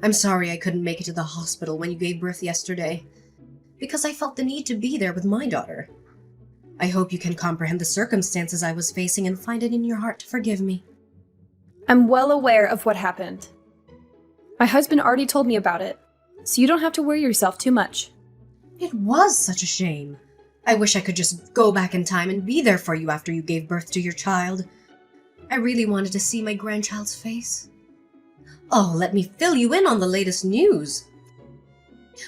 I'm sorry I couldn't make it to the hospital when you gave birth yesterday, because I felt the need to be there with my daughter. I hope you can comprehend the circumstances I was facing and find it in your heart to forgive me. I'm well aware of what happened. My husband already told me about it, so you don't have to worry yourself too much. It was such a shame. I wish I could just go back in time and be there for you after you gave birth to your child. I really wanted to see my grandchild's face. Oh, let me fill you in on the latest news.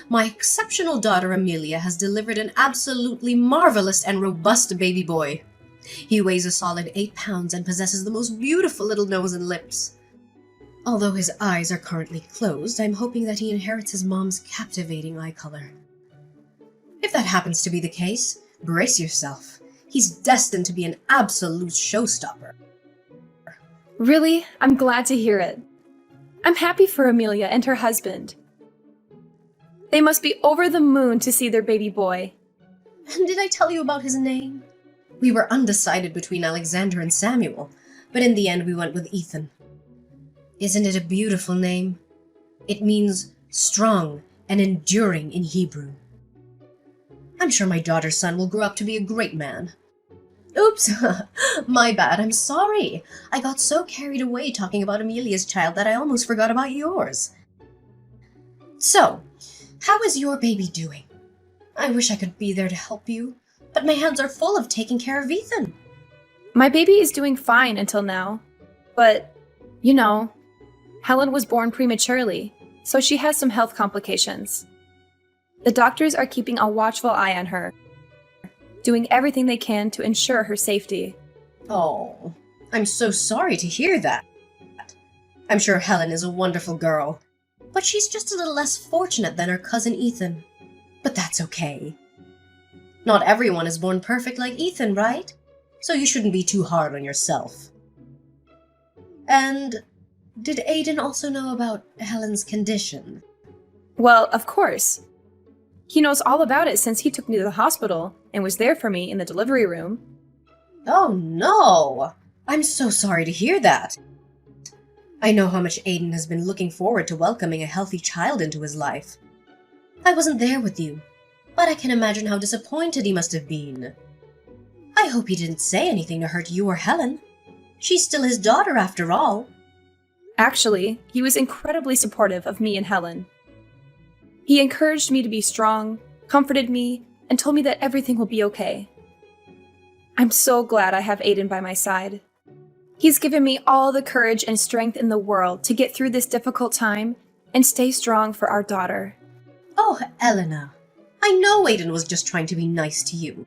My exceptional daughter Amelia has delivered an absolutely marvelous and robust baby boy. He weighs a solid 8 pounds and possesses the most beautiful little nose and lips. Although his eyes are currently closed, I'm hoping that he inherits his mom's captivating eye color. If that happens to be the case, brace yourself. He's destined to be an absolute showstopper. Really? I'm glad to hear it. I'm happy for Amelia and her husband. They must be over the moon to see their baby boy. And did I tell you about his name? We were undecided between Alexander and Samuel, but in the end we went with Ethan. Isn't it a beautiful name? It means strong and enduring in Hebrew. I'm sure my daughter's son will grow up to be a great man. Oops, my bad, I'm sorry. I got so carried away talking about Amelia's child that I almost forgot about yours. So, how is your baby doing? I wish I could be there to help you, but my hands are full of taking care of Ethan. My baby is doing fine until now, but, you know, Helen was born prematurely, so she has some health complications. The doctors are keeping a watchful eye on her, doing everything they can to ensure her safety. Oh, I'm so sorry to hear that. I'm sure Helen is a wonderful girl, but she's just a little less fortunate than her cousin Ethan. But that's okay. Not everyone is born perfect like Ethan, right? So you shouldn't be too hard on yourself. And did Aiden also know about Helen's condition? Well, of course. He knows all about it since he took me to the hospital and was there for me in the delivery room. Oh no! I'm so sorry to hear that. I know how much Aiden has been looking forward to welcoming a healthy child into his life. I wasn't there with you, but I can imagine how disappointed he must have been. I hope he didn't say anything to hurt you or Helen. She's still his daughter after all. Actually, he was incredibly supportive of me and Helen. He encouraged me to be strong, comforted me, and told me that everything will be okay. I'm so glad I have Aiden by my side. He's given me all the courage and strength in the world to get through this difficult time and stay strong for our daughter. Oh, Elena, I know Aiden was just trying to be nice to you.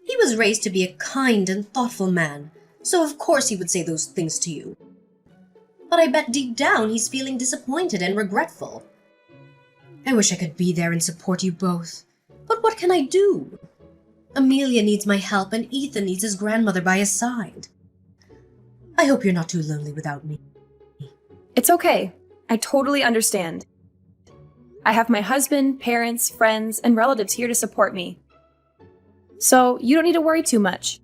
He was raised to be a kind and thoughtful man, so of course he would say those things to you. But I bet deep down he's feeling disappointed and regretful. I wish I could be there and support you both, but what can I do? Amelia needs my help and Ethan needs his grandmother by his side. I hope you're not too lonely without me. It's okay. I totally understand. I have my husband, parents, friends, and relatives here to support me. So you don't need to worry too much.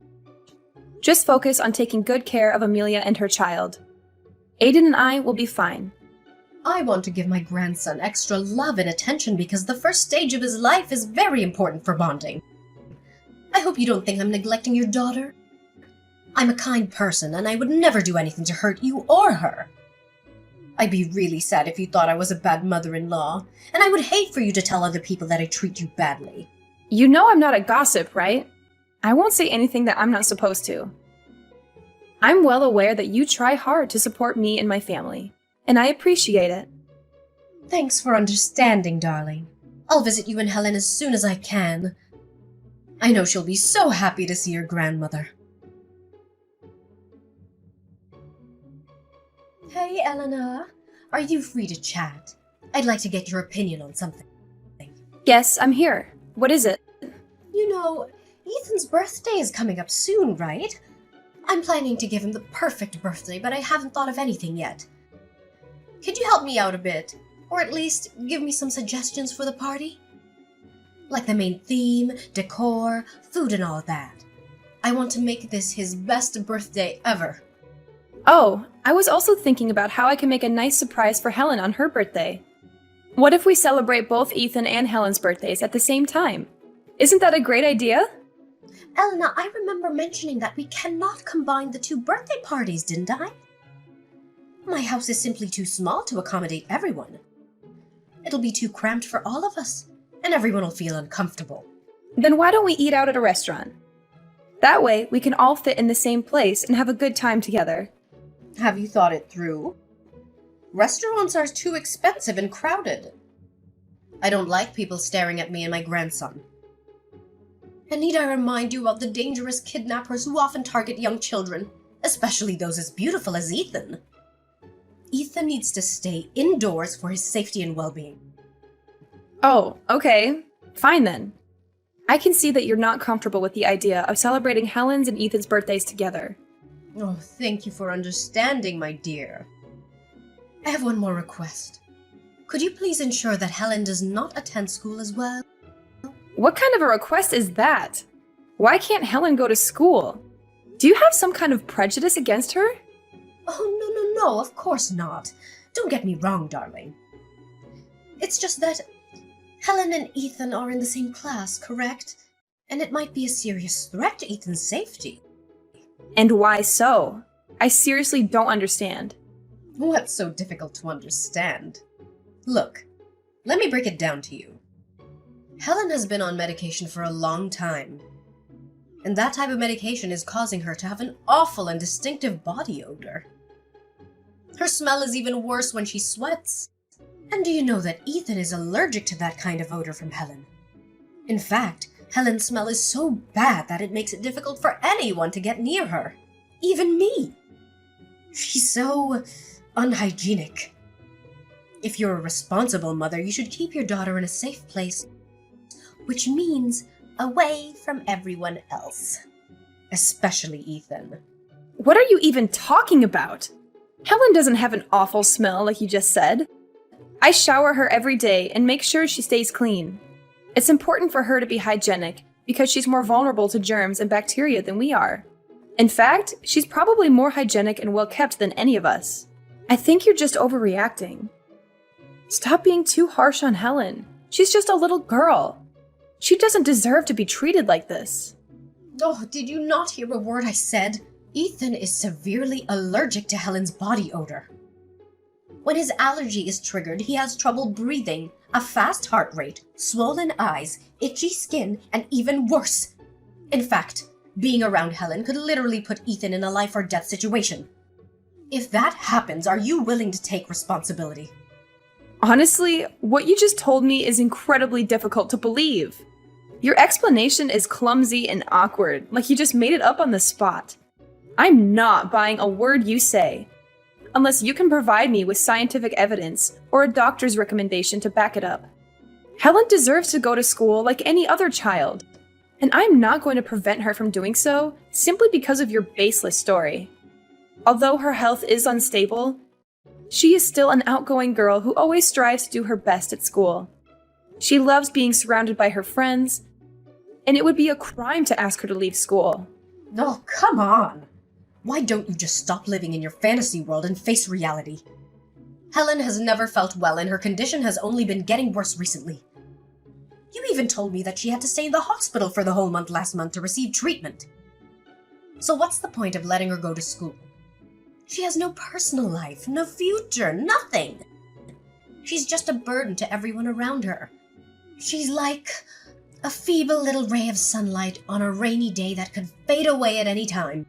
Just focus on taking good care of Amelia and her child. Aiden and I will be fine. I want to give my grandson extra love and attention because the first stage of his life is very important for bonding. I hope you don't think I'm neglecting your daughter. I'm a kind person and I would never do anything to hurt you or her. I'd be really sad if you thought I was a bad mother-in-law, and I would hate for you to tell other people that I treat you badly. You know I'm not a gossip, right? I won't say anything that I'm not supposed to. I'm well aware that you try hard to support me and my family, and I appreciate it. Thanks for understanding, darling. I'll visit you and Helen as soon as I can. I know she'll be so happy to see her grandmother. Hey, Elena. Are you free to chat? I'd like to get your opinion on something. Yes, I'm here. What is it? You know, Ethan's birthday is coming up soon, right? I'm planning to give him the perfect birthday, but I haven't thought of anything yet. Could you help me out a bit? Or at least give me some suggestions for the party? Like the main theme, decor, food and all that. I want to make this his best birthday ever. Oh, I was also thinking about how I can make a nice surprise for Helen on her birthday. What if we celebrate both Ethan and Helen's birthdays at the same time? Isn't that a great idea? Elena, I remember mentioning that we cannot combine the two birthday parties, didn't I? My house is simply too small to accommodate everyone. It'll be too cramped for all of us, and everyone will feel uncomfortable. Then why don't we eat out at a restaurant? That way, we can all fit in the same place and have a good time together. Have you thought it through? Restaurants are too expensive and crowded. I don't like people staring at me and my grandson. And need I remind you of the dangerous kidnappers who often target young children, especially those as beautiful as Ethan? Ethan needs to stay indoors for his safety and well-being. Oh, okay. Fine then. I can see that you're not comfortable with the idea of celebrating Helen's and Ethan's birthdays together. Oh, thank you for understanding, my dear. I have one more request. Could you please ensure that Helen does not attend school as well? What kind of a request is that? Why can't Helen go to school? Do you have some kind of prejudice against her? Oh, no, of course not. Don't get me wrong, darling. It's just that Helen and Ethan are in the same class, correct? And it might be a serious threat to Ethan's safety. And why so? I seriously don't understand. What's so difficult to understand? Look, let me break it down to you. Helen has been on medication for a long time. And that type of medication is causing her to have an awful and distinctive body odor. Her smell is even worse when she sweats. And do you know that Ethan is allergic to that kind of odor from Helen? In fact, Helen's smell is so bad that it makes it difficult for anyone to get near her. Even me. She's so unhygienic. If you're a responsible mother, you should keep your daughter in a safe place, which means away from everyone else. Especially Ethan. What are you even talking about? Helen doesn't have an awful smell like you just said. I shower her every day and make sure she stays clean. It's important for her to be hygienic because she's more vulnerable to germs and bacteria than we are. In fact, she's probably more hygienic and well-kept than any of us. I think you're just overreacting. Stop being too harsh on Helen. She's just a little girl. She doesn't deserve to be treated like this. Oh, did you not hear a word I said? Ethan is severely allergic to Helen's body odor. When his allergy is triggered, he has trouble breathing, a fast heart rate, swollen eyes, itchy skin, and even worse. In fact, being around Helen could literally put Ethan in a life or death situation. If that happens, are you willing to take responsibility? Honestly, what you just told me is incredibly difficult to believe. Your explanation is clumsy and awkward, like you just made it up on the spot. I'm not buying a word you say, unless you can provide me with scientific evidence or a doctor's recommendation to back it up. Helen deserves to go to school like any other child, and I'm not going to prevent her from doing so simply because of your baseless story. Although her health is unstable, she is still an outgoing girl who always strives to do her best at school. She loves being surrounded by her friends, and it would be a crime to ask her to leave school. Oh, come on! Why don't you just stop living in your fantasy world and face reality? Helen has never felt well and her condition has only been getting worse recently. You even told me that she had to stay in the hospital for the whole month last month to receive treatment. So what's the point of letting her go to school? She has no personal life, no future, nothing. She's just a burden to everyone around her. She's like a feeble little ray of sunlight on a rainy day that could fade away at any time.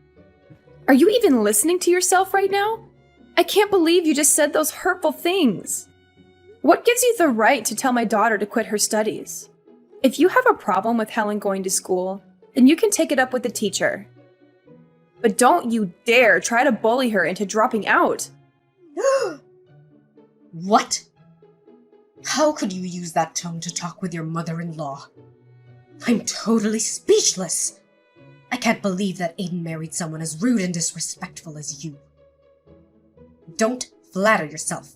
Are you even listening to yourself right now? I can't believe you just said those hurtful things. What gives you the right to tell my daughter to quit her studies? If you have a problem with Helen going to school, then you can take it up with the teacher. But don't you dare try to bully her into dropping out. What? How could you use that tone to talk with your mother-in-law? I'm totally speechless. I can't believe that Aiden married someone as rude and disrespectful as you. Don't flatter yourself.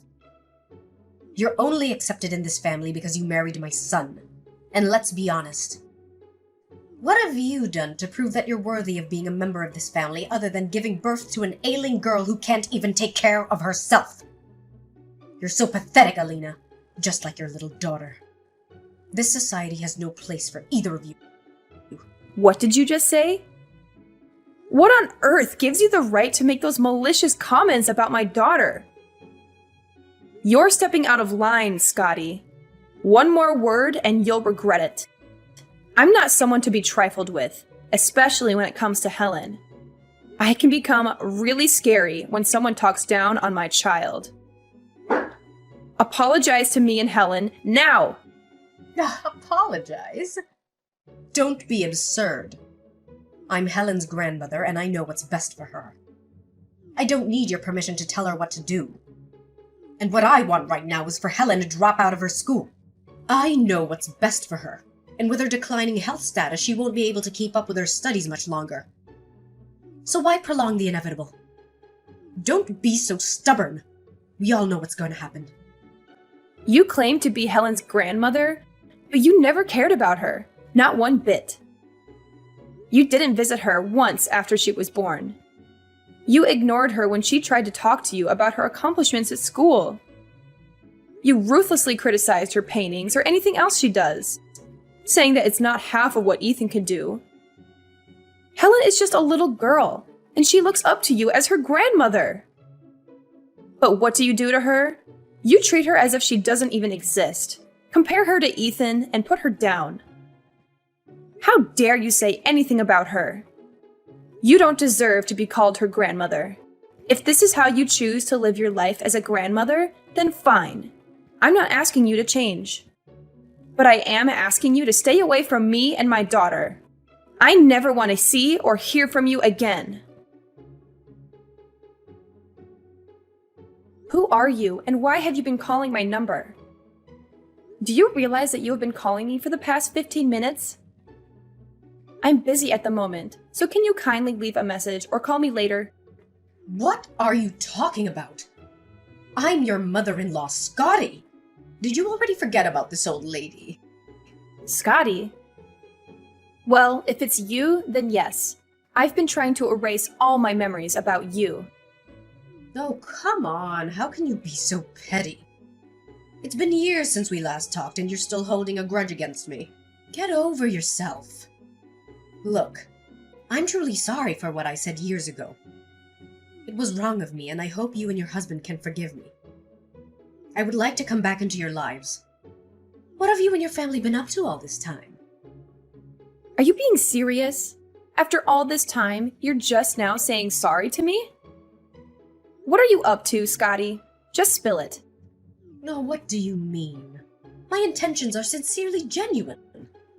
You're only accepted in this family because you married my son. And let's be honest. What have you done to prove that you're worthy of being a member of this family other than giving birth to an ailing girl who can't even take care of herself? You're so pathetic, Alina, just like your little daughter. This society has no place for either of you. What did you just say? What on earth gives you the right to make those malicious comments about my daughter? You're stepping out of line, Scotty. One more word and you'll regret it. I'm not someone to be trifled with, especially when it comes to Helen. I can become really scary when someone talks down on my child. Apologize to me and Helen now! Apologize? Don't be absurd. I'm Helen's grandmother, and I know what's best for her. I don't need your permission to tell her what to do. And what I want right now is for Helen to drop out of her school. I know what's best for her, and with her declining health status, she won't be able to keep up with her studies much longer. So why prolong the inevitable? Don't be so stubborn. We all know what's going to happen. You claim to be Helen's grandmother, but you never cared about her, not one bit. You didn't visit her once after she was born. You ignored her when she tried to talk to you about her accomplishments at school. You ruthlessly criticized her paintings or anything else she does, saying that it's not half of what Ethan can do. Helen is just a little girl, and she looks up to you as her grandmother. But what do you do to her? You treat her as if she doesn't even exist. Compare her to Ethan and put her down. How dare you say anything about her? You don't deserve to be called her grandmother. If this is how you choose to live your life as a grandmother, then fine. I'm not asking you to change. But I am asking you to stay away from me and my daughter. I never want to see or hear from you again. Who are you, and why have you been calling my number? Do you realize that you have been calling me for the past 15 minutes? I'm busy at the moment, so can you kindly leave a message or call me later? What are you talking about? I'm your mother-in-law, Scotty. Did you already forget about this old lady? Scotty? Well, if it's you, then yes. I've been trying to erase all my memories about you. Oh, come on. How can you be so petty? It's been years since we last talked, and you're still holding a grudge against me. Get over yourself. Look, I'm truly sorry for what I said years ago. It was wrong of me, and I hope you and your husband can forgive me. I would like to come back into your lives. What have you and your family been up to all this time? Are you being serious? After all this time, you're just now saying sorry to me? What are you up to, Scotty? Just spill it. No, what do you mean? My intentions are sincerely genuine.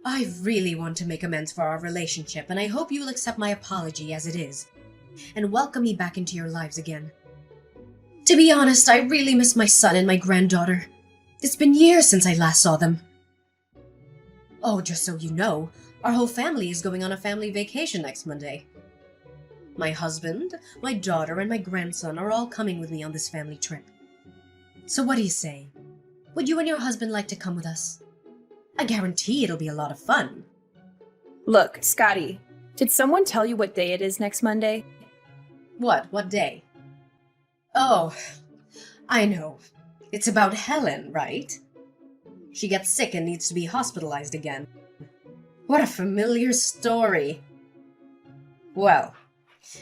I really want to make amends for our relationship, and I hope you will accept my apology as it is, and welcome me back into your lives again. To be honest, I really miss my son and my granddaughter. It's been years since I last saw them. Oh, just so you know, our whole family is going on a family vacation next Monday. My husband, my daughter, and my grandson are all coming with me on this family trip. So what do you say? Would you and your husband like to come with us? I guarantee it'll be a lot of fun. Look, Scotty, did someone tell you what day it is next Monday? What? What day? Oh, I know. It's about Helen, right? She gets sick and needs to be hospitalized again. What a familiar story. Well,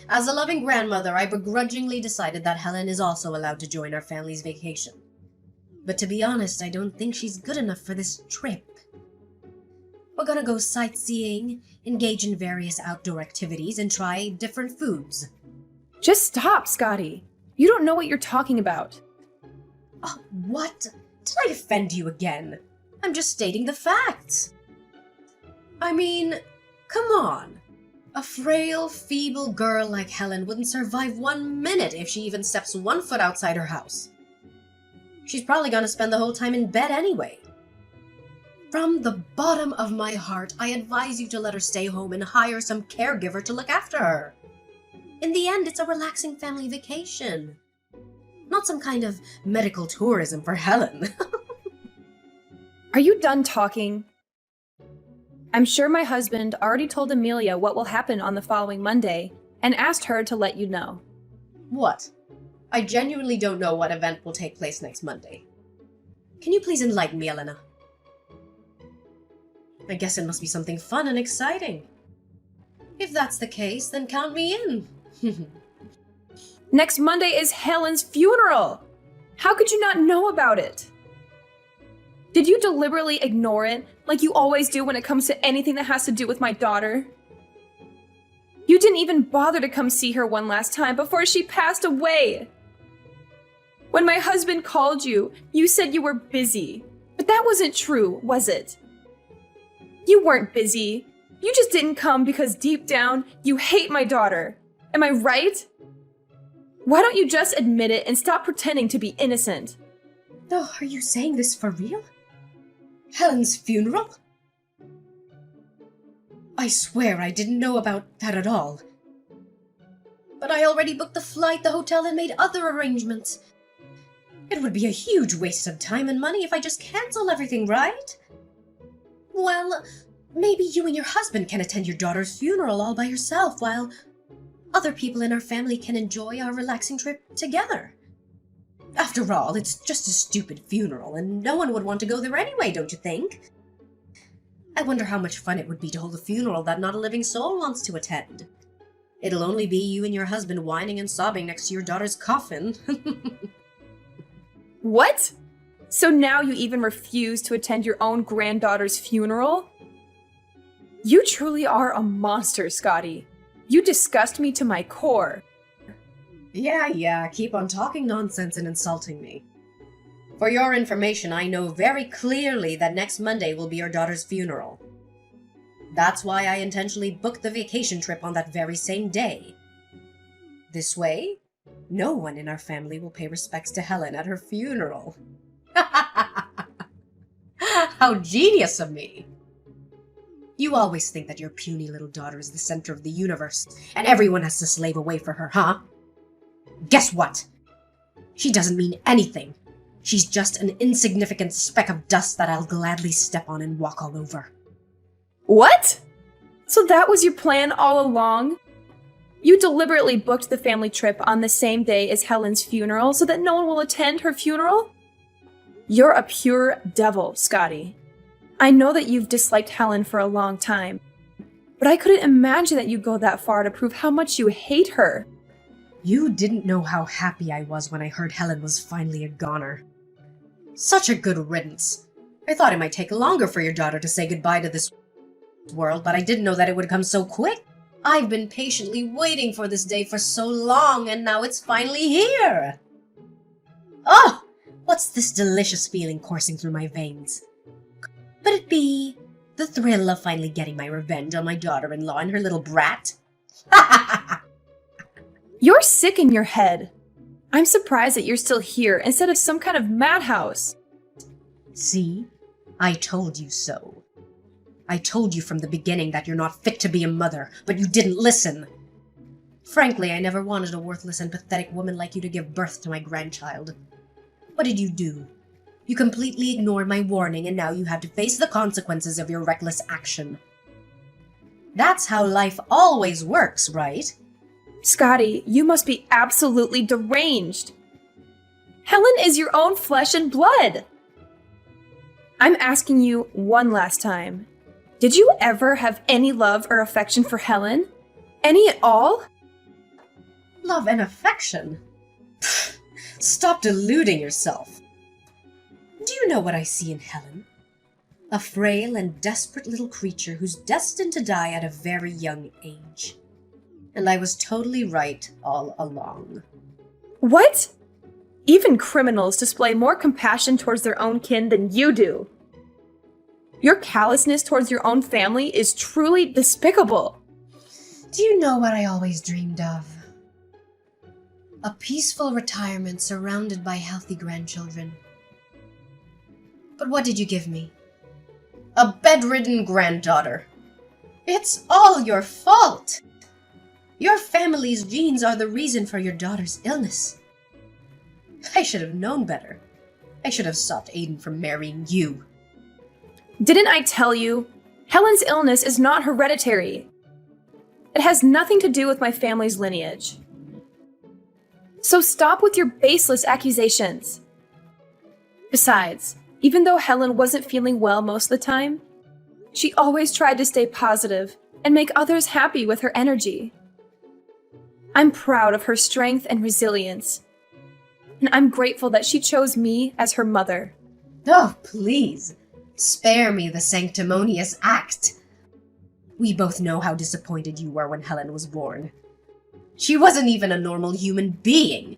as a loving grandmother, I begrudgingly decided that Helen is also allowed to join our family's vacation. But to be honest, I don't think she's good enough for this trip. We're gonna go sightseeing, engage in various outdoor activities, and try different foods. Just stop, Scotty. You don't know what you're talking about. What? Did I offend you again? I'm just stating the facts. I mean, come on. A frail, feeble girl like Helen wouldn't survive 1 minute if she even steps 1 foot outside her house. She's probably gonna spend the whole time in bed anyway. From the bottom of my heart, I advise you to let her stay home and hire some caregiver to look after her. In the end, it's a relaxing family vacation. Not some kind of medical tourism for Helen. Are you done talking? I'm sure my husband already told Amelia what will happen on the following Monday and asked her to let you know. What? I genuinely don't know what event will take place next Monday. Can you please enlighten me, Elena? I guess it must be something fun and exciting. If that's the case, then count me in. Next Monday is Helen's funeral! How could you not know about it? Did you deliberately ignore it, like you always do when it comes to anything that has to do with my daughter? You didn't even bother to come see her one last time before she passed away. When my husband called you, you said you were busy. But that wasn't true, was it? You weren't busy. You just didn't come because deep down, you hate my daughter. Am I right? Why don't you just admit it and stop pretending to be innocent? Oh, are you saying this for real? Helen's funeral? I swear I didn't know about that at all. But I already booked the flight, the hotel, and made other arrangements. It would be a huge waste of time and money if I just cancel everything, right? Well, maybe you and your husband can attend your daughter's funeral all by yourself while other people in our family can enjoy our relaxing trip together. After all, it's just a stupid funeral, and no one would want to go there anyway, don't you think? I wonder how much fun it would be to hold a funeral that not a living soul wants to attend. It'll only be you and your husband whining and sobbing next to your daughter's coffin. What? So now you even refuse to attend your own granddaughter's funeral? You truly are a monster, Scotty. You disgust me to my core. Yeah, keep on talking nonsense and insulting me. For your information, I know very clearly that next Monday will be your daughter's funeral. That's why I intentionally booked the vacation trip on that very same day. This way, no one in our family will pay respects to Helen at her funeral. How genius of me! You always think that your puny little daughter is the center of the universe, and everyone has to slave away for her, huh? Guess what? She doesn't mean anything. She's just an insignificant speck of dust that I'll gladly step on and walk all over. What? So that was your plan all along? You deliberately booked the family trip on the same day as Helen's funeral so that no one will attend her funeral? You're a pure devil, Scotty. I know that you've disliked Helen for a long time, but I couldn't imagine that you'd go that far to prove how much you hate her. You didn't know how happy I was when I heard Helen was finally a goner. Such a good riddance. I thought it might take longer for your daughter to say goodbye to this world, but I didn't know that it would come so quick. I've been patiently waiting for this day for so long, and now it's finally here. Oh, what's this delicious feeling coursing through my veins? Could it be the thrill of finally getting my revenge on my daughter-in-law and her little brat? You're sick in your head. I'm surprised that you're still here instead of some kind of madhouse. See? I told you so. I told you from the beginning that you're not fit to be a mother, but you didn't listen. Frankly, I never wanted a worthless and pathetic woman like you to give birth to my grandchild. What did you do? You completely ignored my warning, and now you have to face the consequences of your reckless action. That's how life always works, right? Scotty, you must be absolutely deranged. Helen is your own flesh and blood. I'm asking you one last time. Did you ever have any love or affection for Helen? Any at all? Love and affection? Pfft, stop deluding yourself. Do you know what I see in Helen? A frail and desperate little creature who's destined to die at a very young age. And I was totally right all along. What? Even criminals display more compassion towards their own kin than you do. Your callousness towards your own family is truly despicable. Do you know what I always dreamed of? A peaceful retirement surrounded by healthy grandchildren. But what did you give me? A bedridden granddaughter. It's all your fault! Your family's genes are the reason for your daughter's illness. I should have known better. I should have stopped Aiden from marrying you. Didn't I tell you? Helen's illness is not hereditary. It has nothing to do with my family's lineage. So stop with your baseless accusations. Besides, even though Helen wasn't feeling well most of the time, she always tried to stay positive and make others happy with her energy. I'm proud of her strength and resilience, and I'm grateful that she chose me as her mother. Oh, please, spare me the sanctimonious act. We both know how disappointed you were when Helen was born. She wasn't even a normal human being.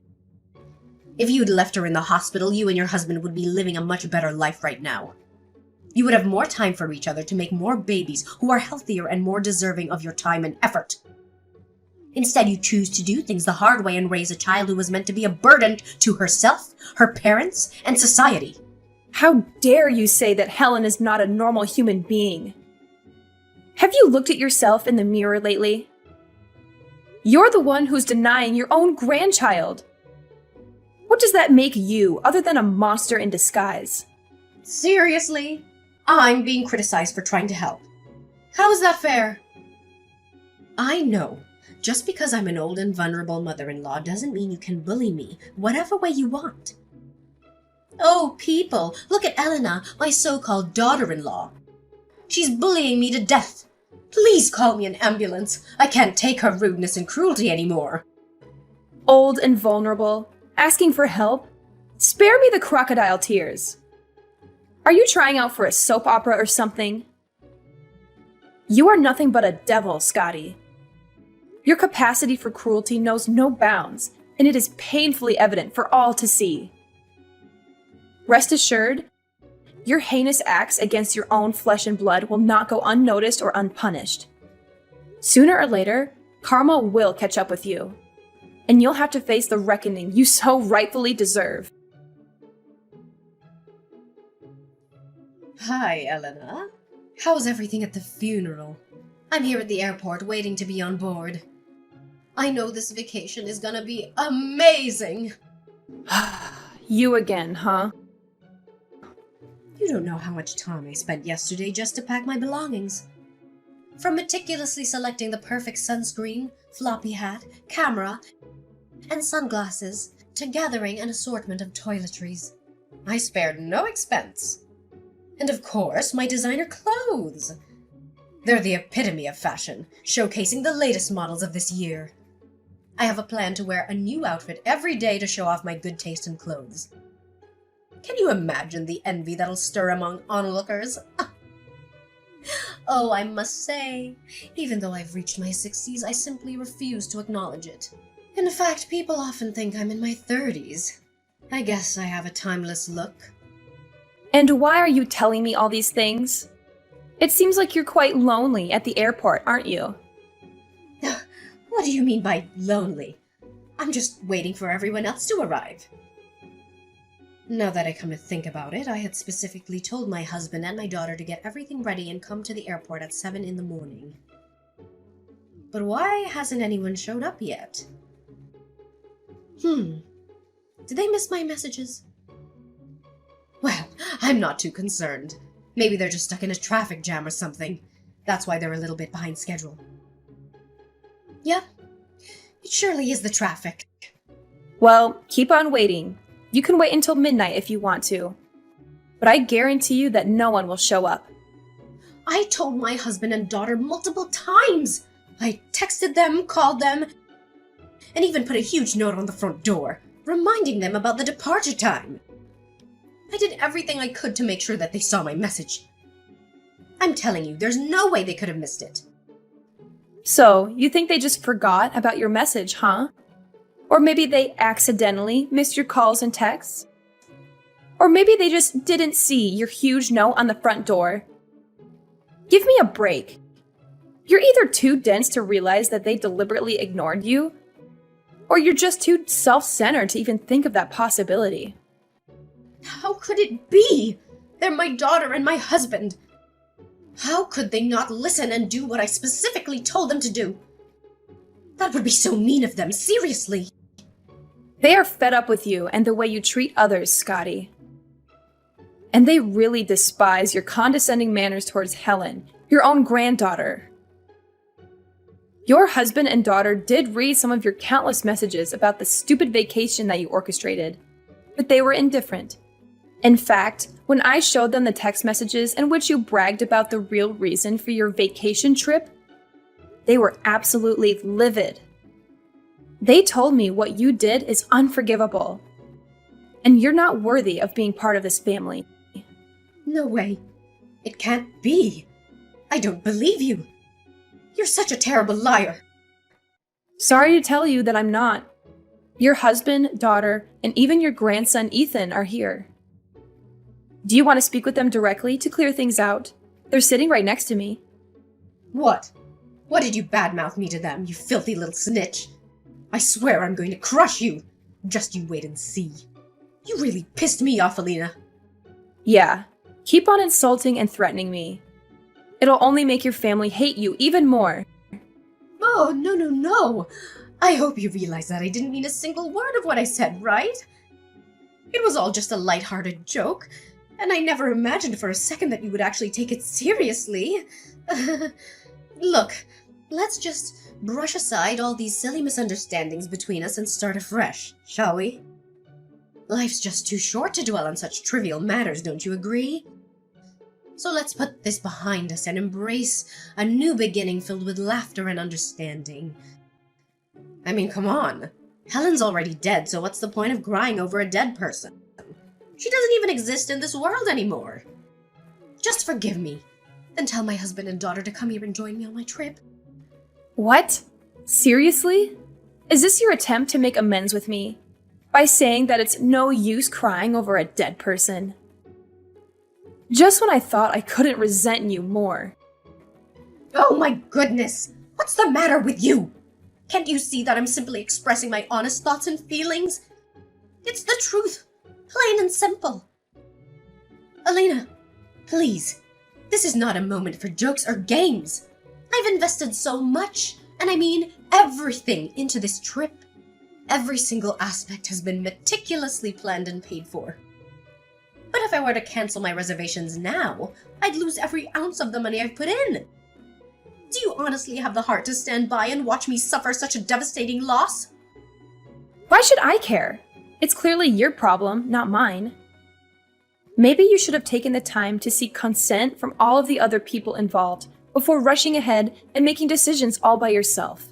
If you'd left her in the hospital, you and your husband would be living a much better life right now. You would have more time for each other to make more babies who are healthier and more deserving of your time and effort. Instead, you choose to do things the hard way and raise a child who was meant to be a burden to herself, her parents, and society. How dare you say that Helen is not a normal human being? Have you looked at yourself in the mirror lately? You're the one who's denying your own grandchild. What does that make you other than a monster in disguise? Seriously? I'm being criticized for trying to help. How is that fair? I know. Just because I'm an old and vulnerable mother-in-law doesn't mean you can bully me whatever way you want. Oh, people, look at Elena, my so-called daughter-in-law. She's bullying me to death. Please call me an ambulance. I can't take her rudeness and cruelty anymore. Old and vulnerable, asking for help? Spare me the crocodile tears. Are you trying out for a soap opera or something? You are nothing but a devil, Scotty. Your capacity for cruelty knows no bounds, and it is painfully evident for all to see. Rest assured, your heinous acts against your own flesh and blood will not go unnoticed or unpunished. Sooner or later, karma will catch up with you, and you'll have to face the reckoning you so rightfully deserve. Hi, Elena. How's everything at the funeral? I'm here at the airport waiting to be on board. I know this vacation is gonna be amazing! You again, huh? You don't know how much time I spent yesterday just to pack my belongings. From meticulously selecting the perfect sunscreen, floppy hat, camera, and sunglasses, to gathering an assortment of toiletries. I spared no expense. And of course, my designer clothes. They're the epitome of fashion, showcasing the latest models of this year. I have a plan to wear a new outfit every day to show off my good taste in clothes. Can you imagine the envy that'll stir among onlookers? Oh, I must say, even though I've reached my 60s, I simply refuse to acknowledge it. In fact, people often think I'm in my 30s. I guess I have a timeless look. And why are you telling me all these things? It seems like you're quite lonely at the airport, aren't you? What do you mean by lonely? I'm just waiting for everyone else to arrive. Now that I come to think about it, I had specifically told my husband and my daughter to get everything ready and come to the airport at 7 in the morning. But why hasn't anyone showed up yet? Did they miss my messages? Well, I'm not too concerned. Maybe they're just stuck in a traffic jam or something. That's why they're a little bit behind schedule. Yeah, it surely is the traffic. Well, keep on waiting. You can wait until midnight if you want to. But I guarantee you that no one will show up. I told my husband and daughter multiple times. I texted them, called them, and even put a huge note on the front door, reminding them about the departure time. I did everything I could to make sure that they saw my message. I'm telling you, there's no way they could have missed it. So, you think they just forgot about your message, huh? Or maybe they accidentally missed your calls and texts? Or maybe they just didn't see your huge note on the front door? Give me a break. You're either too dense to realize that they deliberately ignored you, or you're just too self-centered to even think of that possibility. How could it be? They're my daughter and my husband. How could they not listen and do what I specifically told them to do? That would be so mean of them, seriously. They are fed up with you and the way you treat others, Scotty. And they really despise your condescending manners towards Helen Your own granddaughter. Your husband and daughter did read some of your countless messages about the stupid vacation that you orchestrated, but they were indifferent. In fact, when I showed them the text messages in which you bragged about the real reason for your vacation trip, they were absolutely livid. They told me what you did is unforgivable, and you're not worthy of being part of this family. No way. It can't be. I don't believe you. You're such a terrible liar. Sorry to tell you that I'm not. Your husband, daughter, and even your grandson Ethan are here. Do you want to speak with them directly to clear things out? They're sitting right next to me. What? What did you badmouth me to them, you filthy little snitch? I swear I'm going to crush you. Just you wait and see. You really pissed me off, Alina. Yeah, keep on insulting and threatening me. It'll only make your family hate you even more. Oh, no. I hope you realize that I didn't mean a single word of what I said, right? It was all just a light-hearted joke, and I never imagined for a second that you would actually take it seriously. Look, let's just brush aside all these silly misunderstandings between us and start afresh, shall we? Life's just too short to dwell on such trivial matters, don't you agree? So let's put this behind us and embrace a new beginning filled with laughter and understanding. I mean, come on. Helen's already dead, so what's the point of crying over a dead person? She doesn't even exist in this world anymore. Just forgive me, then tell my husband and daughter to come here and join me on my trip. What? Seriously? Is this your attempt to make amends with me? By saying that it's no use crying over a dead person? Just when I thought I couldn't resent you more. Oh my goodness! What's the matter with you? Can't you see that I'm simply expressing my honest thoughts and feelings? It's the truth, plain and simple. Elena, please, this is not a moment for jokes or games. I've invested so much, and I mean everything, into this trip. Every single aspect has been meticulously planned and paid for. But if I were to cancel my reservations now, I'd lose every ounce of the money I've put in. Do you honestly have the heart to stand by and watch me suffer such a devastating loss? Why should I care? It's clearly your problem, not mine. Maybe you should have taken the time to seek consent from all of the other people involved before rushing ahead and making decisions all by yourself.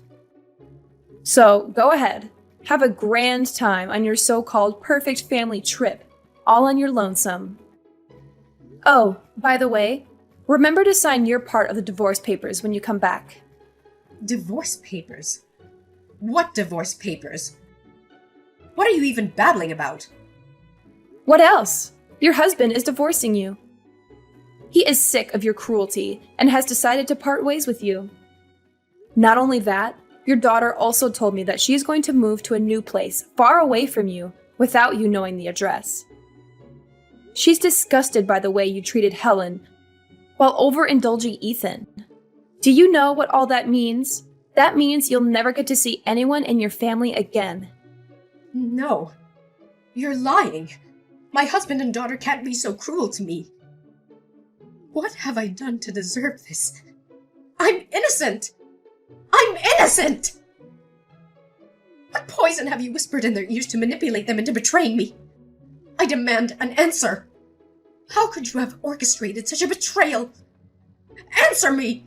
So, go ahead. Have a grand time on your so-called perfect family trip, all on your lonesome. Oh, by the way, remember to sign your part of the divorce papers when you come back. Divorce papers? What divorce papers? What are you even babbling about? What else? Your husband is divorcing you. He is sick of your cruelty and has decided to part ways with you. Not only that, your daughter also told me that she is going to move to a new place far away from you without you knowing the address. She's disgusted by the way you treated Helen while overindulging Ethan. Do you know what all that means? That means you'll never get to see anyone in your family again. No. You're lying. My husband and daughter can't be so cruel to me. What have I done to deserve this? I'm innocent! I'm innocent! What poison have you whispered in their ears to manipulate them into betraying me? I demand an answer. How could you have orchestrated such a betrayal? Answer me!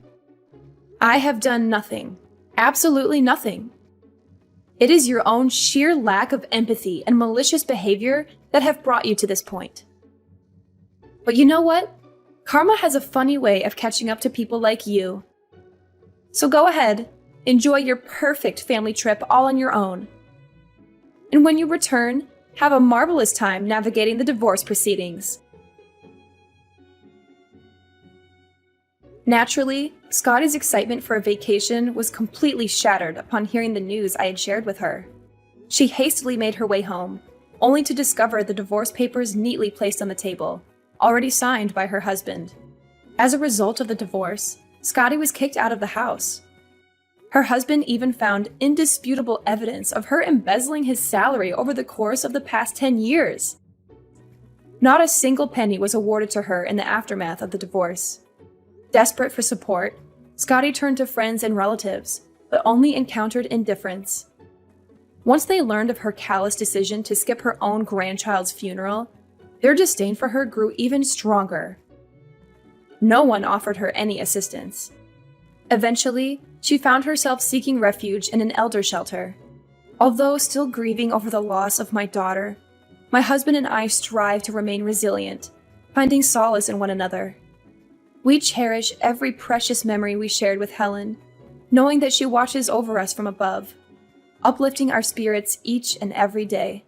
I have done nothing. Absolutely nothing. It is your own sheer lack of empathy and malicious behavior that have brought you to this point. But you know what? Karma has a funny way of catching up to people like you. So go ahead, enjoy your perfect family trip all on your own. And when you return, have a marvelous time navigating the divorce proceedings. Naturally, Scotty's excitement for a vacation was completely shattered upon hearing the news I had shared with her. She hastily made her way home, only to discover the divorce papers neatly placed on the table, already signed by her husband. As a result of the divorce, Scotty was kicked out of the house. Her husband even found indisputable evidence of her embezzling his salary over the course of the past 10 years. Not a single penny was awarded to her in the aftermath of the divorce. Desperate for support, Scotty turned to friends and relatives, but only encountered indifference. Once they learned of her callous decision to skip her own grandchild's funeral, their disdain for her grew even stronger. No one offered her any assistance. Eventually, she found herself seeking refuge in an elder shelter. Although still grieving over the loss of my daughter, my husband and I strive to remain resilient, finding solace in one another. We cherish every precious memory we shared with Helen, knowing that she watches over us from above, uplifting our spirits each and every day.